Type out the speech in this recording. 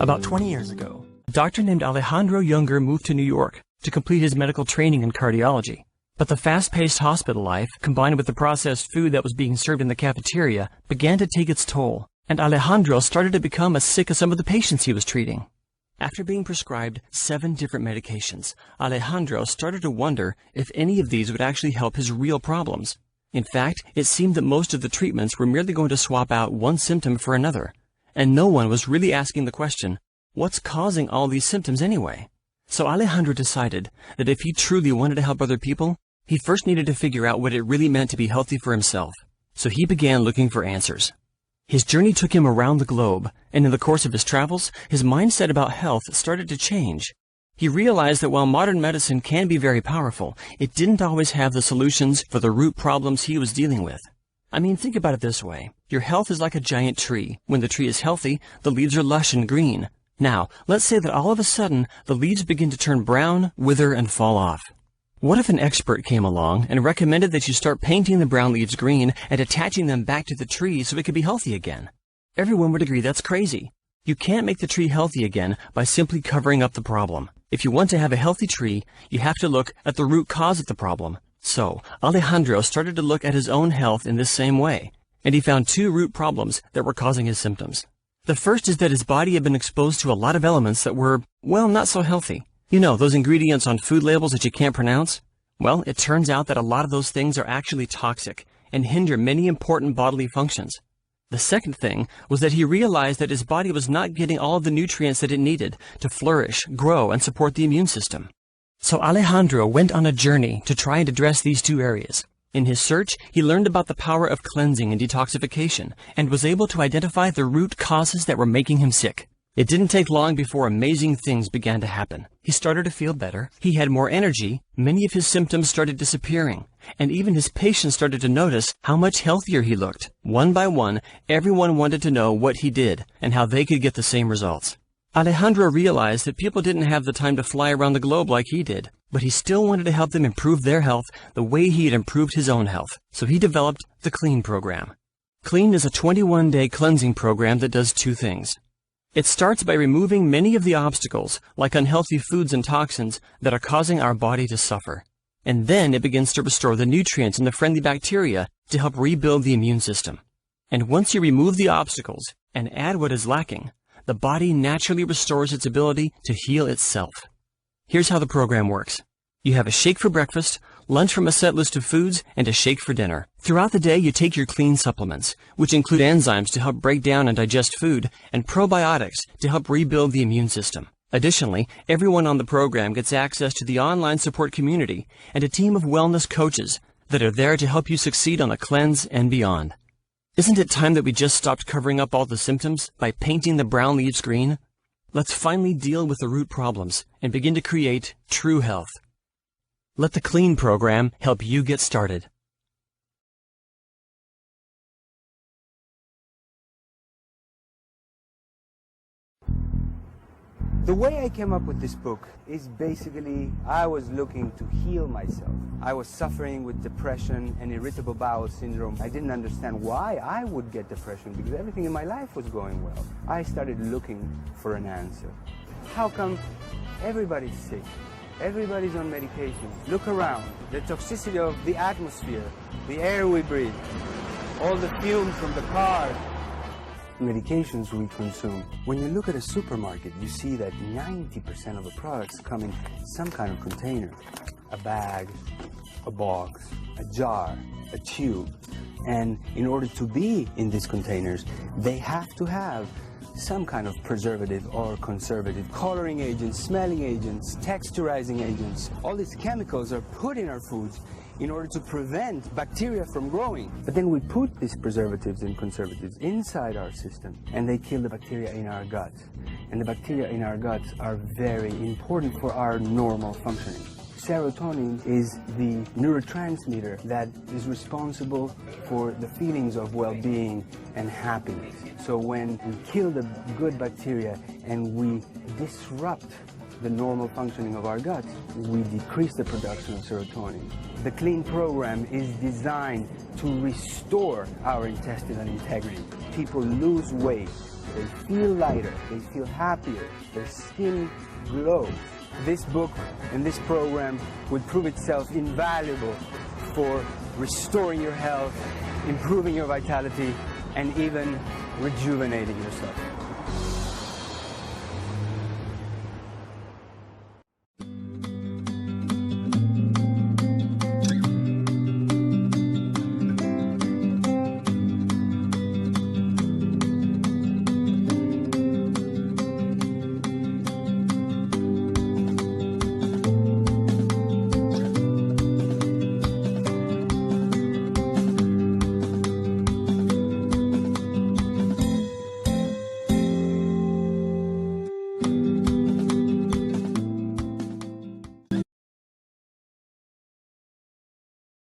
About 20 years ago, a doctor named Alejandro Younger moved to New York to complete his medical training in cardiology. But the fast-paced hospital life, combined with the processed food that was being served in the cafeteria, began to take its toll, and Alejandro started to become as sick as some of the patients he was treating. After being prescribed 7 different medications, Alejandro started to wonder if any of these would actually help his real problems. In fact, it seemed that most of the treatments were merely going to swap out one symptom for another, and no one was really asking the question, what's causing all these symptoms anyway? So Alejandro decided that if he truly wanted to help other people, he first needed to figure out what it really meant to be healthy for himself. So he began looking for answers. His journey took him around the globe, and in the course of his travels, his mindset about health started to change. He realized that while modern medicine can be very powerful, it didn't always have the solutions for the root problems he was dealing with. I mean, think about it this way. Your health is like a giant tree. When the tree is healthy, the leaves are lush and green. Now, let's say that all of a sudden, the leaves begin to turn brown, wither, and fall off. What if an expert came along and recommended that you start painting the brown leaves green and attaching them back to the tree so it could be healthy again? Everyone would agree that's crazy. You can't make the tree healthy again by simply covering up the problem. If you want to have a healthy tree, you have to look at the root cause of the problem. So, Alejandro started to look at his own health in this same way, and he found 2 root problems that were causing his symptoms. The first is that his body had been exposed to a lot of elements that were, well, not so healthy. You know, those ingredients on food labels that you can't pronounce? Well, it turns out that a lot of those things are actually toxic and hinder many important bodily functions. The second thing was that he realized that his body was not getting all of the nutrients that it needed to flourish, grow, and support the immune system. So Alejandro went on a journey to try and address these 2 areas. In his search, he learned about the power of cleansing and detoxification and was able to identify the root causes that were making him sick. It didn't take long before amazing things began to happen. He started to feel better, he had more energy, many of his symptoms started disappearing, and even his patients started to notice how much healthier he looked. One by one, everyone wanted to know what he did and how they could get the same results. Alejandro realized that people didn't have the time to fly around the globe like he did, but he still wanted to help them improve their health the way he had improved his own health. So he developed the Clean program. Clean is a 21-day cleansing program that does 2 things. It starts by removing many of the obstacles, like unhealthy foods and toxins, that are causing our body to suffer. And then it begins to restore the nutrients and the friendly bacteria to help rebuild the immune system. And once you remove the obstacles and add what is lacking, the body naturally restores its ability to heal itself. Here's how the program works. You have a shake for breakfast, lunch from a set list of foods, and a shake for dinner. Throughout the day, you take your Clean supplements, which include enzymes to help break down and digest food, and probiotics to help rebuild the immune system. Additionally, everyone on the program gets access to the online support community and a team of wellness coaches that are there to help you succeed on the cleanse and beyond. Isn't it time that we just stopped covering up all the symptoms by painting the brown leaves green? Let's finally deal with the root problems and begin to create true health. Let the Clean program help you get started. The way I came up with this book is basically I was looking to heal myself. I was suffering with depression and irritable bowel syndrome. I didn't understand why I would get depression because everything in my life was going well. I started looking for an answer. How come everybody's sick? Everybody's on medication. Look around. The toxicity of the atmosphere, the air we breathe, all the fumes from the cars, medications we consume. When you look at a supermarket, you see that 90% of the products come in some kind of container. A bag, a box, a jar, a tube. And in order to be in these containers, they have to have some kind of preservative or conservative, coloring agents, smelling agents, texturizing agents. All these chemicals are put in our foods in order to prevent bacteria from growing. But then we put these preservatives and conservatives inside our system and they kill the bacteria in our gut. And the bacteria in our guts are very important for our normal functioning. Serotonin is the neurotransmitter that is responsible for the feelings of well-being and happiness. So when we kill the good bacteria and we disrupt the normal functioning of our guts, we decrease the production of serotonin. The Clean program is designed to restore our intestinal integrity. People lose weight, they feel lighter, they feel happier, their skin glows. This book and this program would prove itself invaluable for restoring your health, improving your vitality, and even rejuvenating yourself.